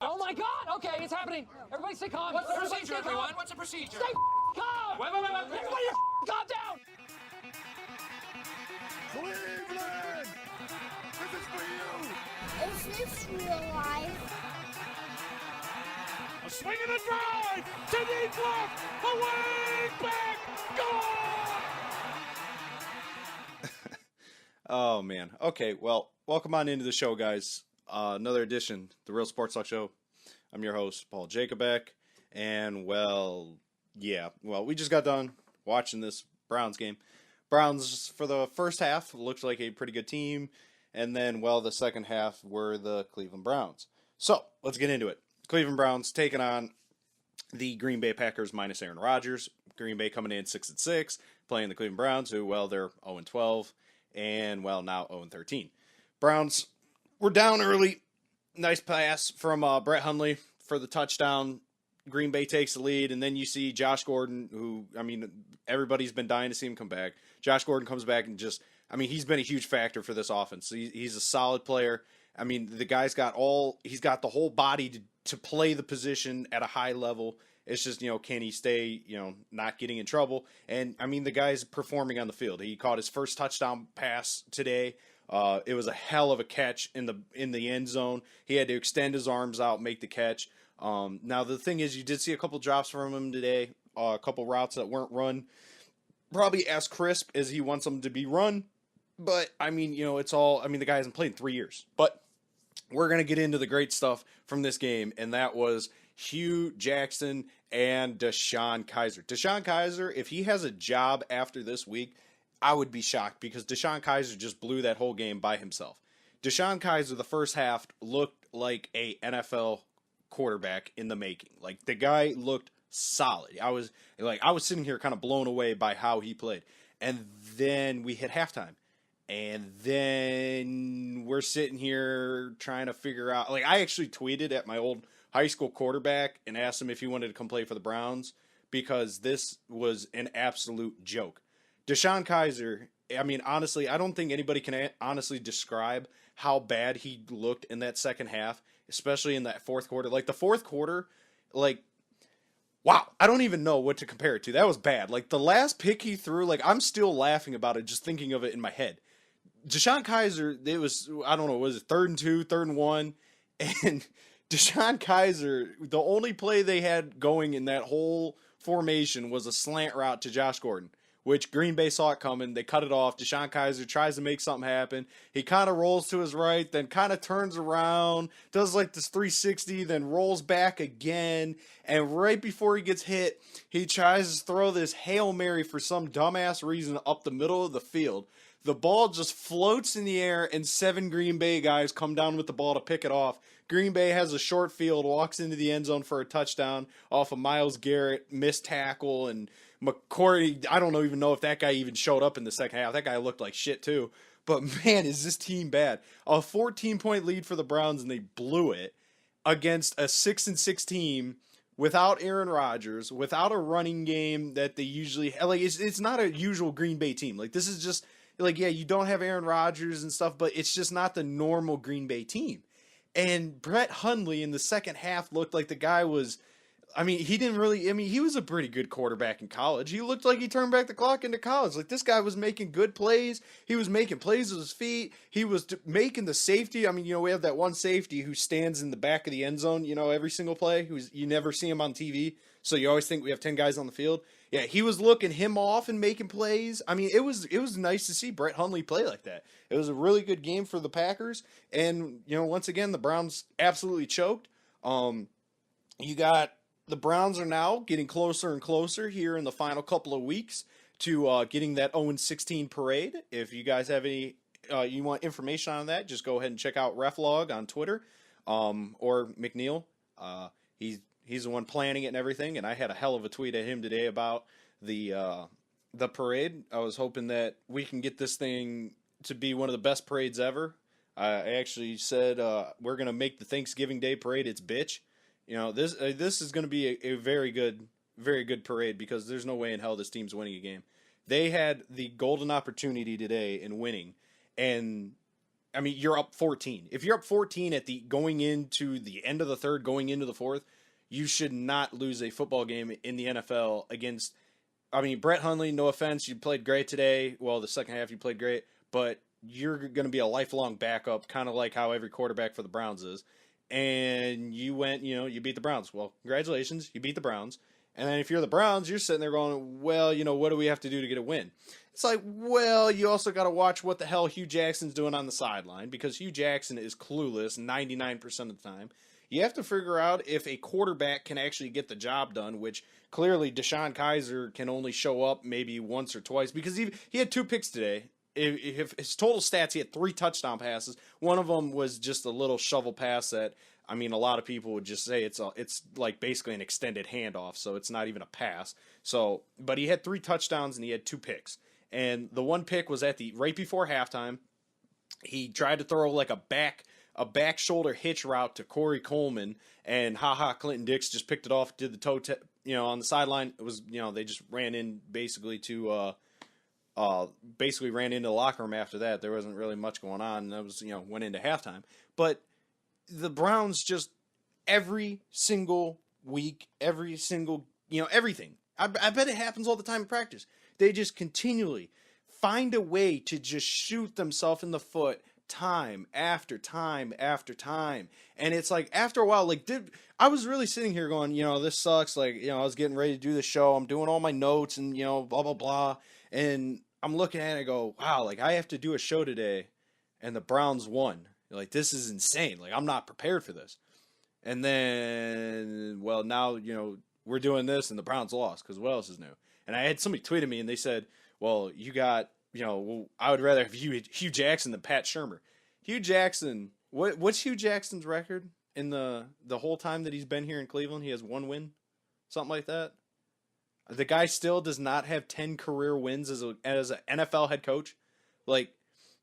Oh my God! Okay, it's happening. Everybody stay calm. What's the Everybody procedure, stay calm. everyone? What's the procedure? Stay calm. Wait. Everybody calm down. Cleveland! This is for you! Is this real life? A swing and a drive! To deep left! Away! Back! Goal! Oh, man. Okay, well, welcome on into the show, guys. Another edition, The Real Sports Talk Show. I'm your host, Paul Jacobek. And, we just got done watching this Browns game. Browns, for the first half, looked like a pretty good team. And then, the second half were the Cleveland Browns. So, let's get into it. Cleveland Browns taking on the Green Bay Packers minus Aaron Rodgers. Green Bay coming in 6-6, playing the Cleveland Browns, who, they're 0-12. And, now 0-13. Browns were down early. Nice pass from Brett Hundley for the touchdown. Green Bay takes the lead, and then you see Josh Gordon, who, everybody's been dying to see him come back. Josh Gordon comes back and he's been a huge factor for this offense. He's a solid player. The guy's he's got the whole body to play the position at a high level. It's just, can he stay, not getting in trouble? And, the guy's performing on the field. He caught his first touchdown pass today. It was a hell of a catch in the end zone. He had to extend his arms out, make the catch. Now, the thing is, you did see a couple drops from him today, a couple routes that weren't run probably as crisp as he wants them to be run. But, it's all, the guy hasn't played in 3 years. But we're going to get into the great stuff from this game, and that was Hugh Jackson and DeShone Kizer. DeShone Kizer, if he has a job after this week, I would be shocked because DeShone Kizer just blew that whole game by himself. DeShone Kizer, the first half, looked like a NFL quarterback in the making. Like, the guy looked solid. I was sitting here kind of blown away by how he played. And then we hit halftime. And then we're sitting here trying to figure out, I actually tweeted at my old high school quarterback and asked him if he wanted to come play for the Browns because this was an absolute joke. DeShone Kizer, honestly, I don't think anybody can honestly describe how bad he looked in that second half, especially in that fourth quarter. The fourth quarter, wow, I don't even know what to compare it to. That was bad. The last pick he threw, I'm still laughing about it just thinking of it in my head. DeShone Kizer, it was, I don't know, was it 3rd and 2, 3rd and 1? And DeShone Kizer, the only play they had going in that whole formation was a slant route to Josh Gordon, which Green Bay saw it coming. They cut it off. DeShone Kizer tries to make something happen. He kind of rolls to his right, then kind of turns around, does this 360, then rolls back again. And right before he gets hit, he tries to throw this Hail Mary for some dumbass reason up the middle of the field. The ball just floats in the air, and 7 Green Bay guys come down with the ball to pick it off. Green Bay has a short field, walks into the end zone for a touchdown off of Myles Garrett, missed tackle, and McCourty, I don't even know if that guy even showed up in the second half. That guy looked like shit too. But man, is this team bad. A 14-point lead for the Browns, and they blew it against a 6-6 team without Aaron Rodgers, without a running game that they usually it's not a usual Green Bay team. This is just you don't have Aaron Rodgers and stuff, but it's just not the normal Green Bay team. And Brett Hundley in the second half looked like the guy was, he didn't really, he was a pretty good quarterback in college. He looked like he turned back the clock into college. This guy was making good plays. He was making plays with his feet. He was making the safety. We have that one safety who stands in the back of the end zone, every single play. You never see him on TV. So you always think we have 10 guys on the field. Yeah, he was looking him off and making plays. It was nice to see Brett Hundley play like that. It was a really good game for the Packers. And, once again, the Browns absolutely choked. You got the Browns are now getting closer and closer here in the final couple of weeks to getting that 0-16 parade. If you guys have any, you want information on that, just go ahead and check out Reflog on Twitter, or McNeil. He's the one planning it and everything, and I had a hell of a tweet at him today about the parade. I was hoping that we can get this thing to be one of the best parades ever. I actually said we're going to make the Thanksgiving Day parade its bitch. This is going to be a very good parade because there's no way in hell this team's winning a game. They had the golden opportunity today in winning, and I mean, you're up 14. If you're up 14 at the going into the end of the third, going into the fourth, you should not lose a football game in the NFL against. I mean, Brett Hundley, no offense, you played great today. Well, the second half you played great, but you're going to be a lifelong backup, kind of like how every quarterback for the Browns is. And you went, you beat the Browns. Well, congratulations, you beat the Browns. And then if you're the Browns, you're sitting there going, well, what do we have to do to get a win? It's like, well, you also got to watch what the hell Hugh Jackson's doing on the sideline, because Hugh Jackson is clueless 99% of the time. You have to figure out if a quarterback can actually get the job done, which clearly Deshaun Kaiser can only show up maybe once or twice, because he had 2 picks today. If his total stats, he had 3 touchdown passes. One of them was just a little shovel pass that, I mean, a lot of people would just say it's like basically an extended handoff, so it's not even a pass. So, but he had 3 touchdowns and he had 2 picks. And the one pick was at the right before halftime. He tried to throw like a back shoulder hitch route to Corey Coleman, and Clinton Dix just picked it off, did the toe on the sideline. It was, they just ran in basically to basically ran into the locker room after that. There wasn't really much going on. And that was, went into halftime. But the Browns just every single week, every single, everything. I bet it happens all the time in practice. They just continually find a way to just shoot themselves in the foot time after time after time. And it's like, after a while, I was really sitting here going, this sucks. Like, I was getting ready to do the show. I'm doing all my notes and, blah, blah, blah. And I'm looking at it and I go, wow, like I have to do a show today and the Browns won. Like, this is insane. Like, I'm not prepared for this. And then, well, now, we're doing this and the Browns lost because what else is new? And I had somebody tweeted me and they said, well, you got, I would rather have Hugh Jackson than Pat Shurmur. Hugh Jackson, what's Hugh Jackson's record in the whole time that he's been here in Cleveland? He has 1 win, something like that. The guy still does not have 10 career wins as an NFL head coach. Like,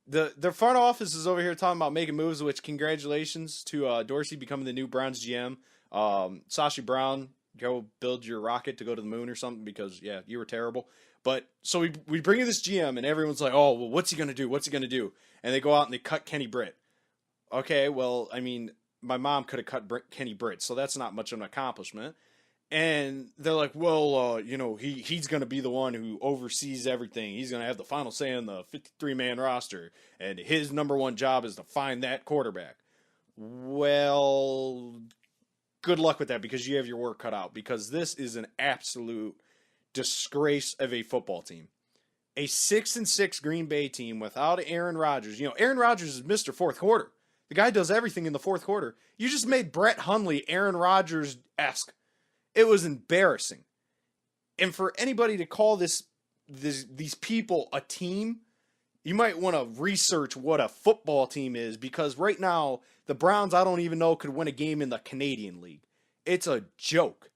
the front office is over here talking about making moves, which congratulations to Dorsey becoming the new Browns GM. Sashi Brown, go build your rocket to go to the moon or something, because, yeah, you were terrible. But so we bring in this GM, and everyone's like, oh, well, what's he going to do? What's he going to do? And they go out and they cut Kenny Britt. Okay, well, I mean, my mom could have cut Kenny Britt, so that's not much of an accomplishment. And they're like, well, he's going to be the one who oversees everything. He's going to have the final say on the 53-man roster, and his number one job is to find that quarterback. Well, good luck with that, because you have your work cut out, because this is an absolute disgrace of a football team. A 6-6 Green Bay team without Aaron Rodgers. Aaron Rodgers is Mr. Fourth Quarter. The guy does everything in the fourth quarter. You just made Brett Hundley Aaron Rodgers-esque. It was embarrassing. And for anybody to call these people a team, you might want to research what a football team is, because right now, the Browns, I don't even know, could win a game in the Canadian League. It's a joke.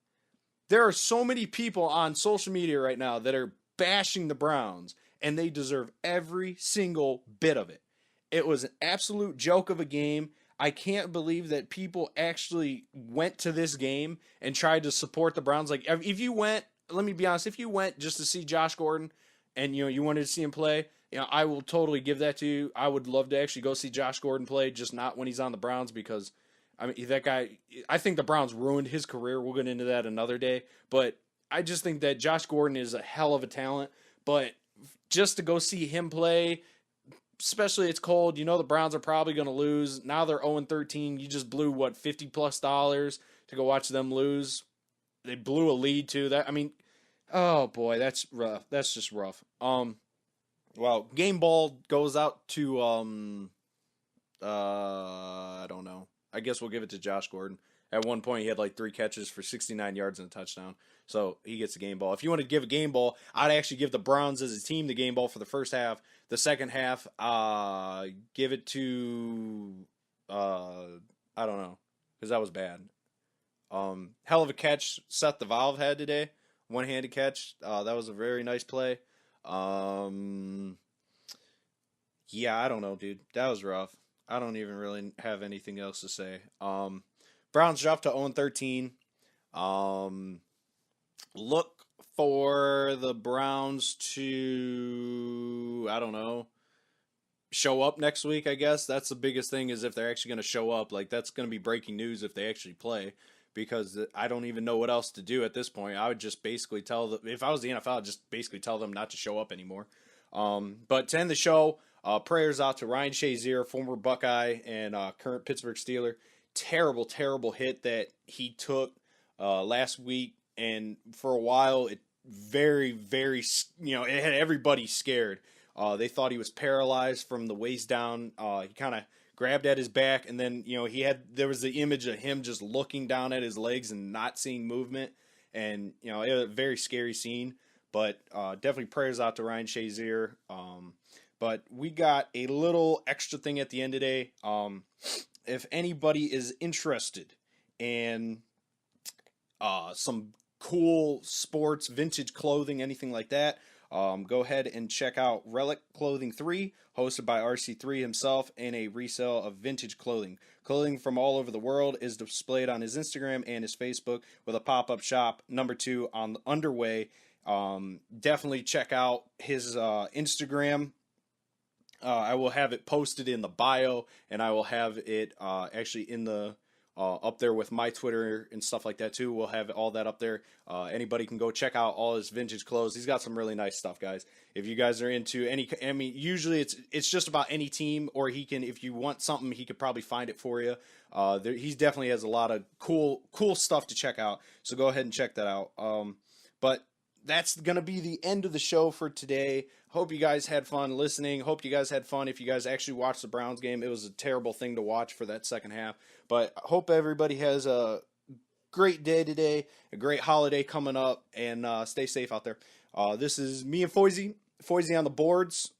There are so many people on social media right now that are bashing the Browns, and they deserve every single bit of it. It was an absolute joke of a game. I can't believe that people actually went to this game and tried to support the Browns. Like, if you went, let me be honest, if you went just to see Josh Gordon and, you wanted to see him play, I will totally give that to you. I would love to actually go see Josh Gordon play, just not when he's on the Browns, because, I mean, that guy, I think the Browns ruined his career. We'll get into that another day. But I just think that Josh Gordon is a hell of a talent. But just to go see him play, especially it's cold, the Browns are probably going to lose. Now they're 0-13. You just blew, $50+ to go watch them lose. They blew a lead too. That, I mean, oh boy, that's rough. That's just rough. Well, game ball goes out to I don't know. I guess we'll give it to Josh Gordon. At one point, he had 3 catches for 69 yards and a touchdown. So he gets the game ball. If you want to give a game ball, I'd actually give the Browns as a team the game ball for the first half. The second half, give it to, I don't know, because that was bad. Hell of a catch Seth the Valve had today. One-handed catch. That was a very nice play. Yeah, I don't know, dude. That was rough. I don't even really have anything else to say. Browns dropped to 0-13. Look for the Browns to, I don't know, show up next week, I guess. That's the biggest thing, is if they're actually going to show up. Like, that's going to be breaking news if they actually play, because I don't even know what else to do at this point. I would just basically tell them, if I was the NFL, I'd just basically tell them not to show up anymore. But to end the show, prayers out to Ryan Shazier, former Buckeye and current Pittsburgh Steeler. Terrible, terrible hit that he took last week, and for a while, it very, very, it had everybody scared. They thought he was paralyzed from the waist down. He kind of grabbed at his back, and then, there was the image of him just looking down at his legs and not seeing movement, and, it was a very scary scene. But definitely prayers out to Ryan Shazier. But we got a little extra thing at the end today. If anybody is interested in some cool sports, vintage clothing, anything like that, go ahead and check out Relic Clothing 3, hosted by RC3 himself, and a resale of vintage clothing. Clothing from all over the world is displayed on his Instagram and his Facebook, with a pop-up shop number 2 on underway. Definitely check out his Instagram. I will have it posted in the bio, and I will have it actually in the up there with my Twitter and stuff like that too. We'll have all that up there. Anybody can go check out all his vintage clothes. He's got some really nice stuff, guys. If you guys are into any, I mean, usually it's just about any team, or he can, if you want something, he could probably find it for you. He definitely has a lot of cool stuff to check out. So go ahead and check that out. But that's going to be the end of the show for today. Hope you guys had fun listening. Hope you guys had fun if you guys actually watched the Browns game. It was a terrible thing to watch for that second half. But I hope everybody has a great day today, a great holiday coming up, and stay safe out there. This is me and Foisey. Foisey on the boards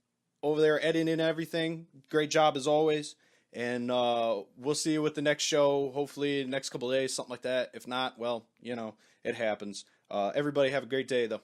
over there editing and everything. Great job as always. And we'll see you with the next show, hopefully the next couple of days, something like that. If not, well, it happens. Everybody have a great day, though.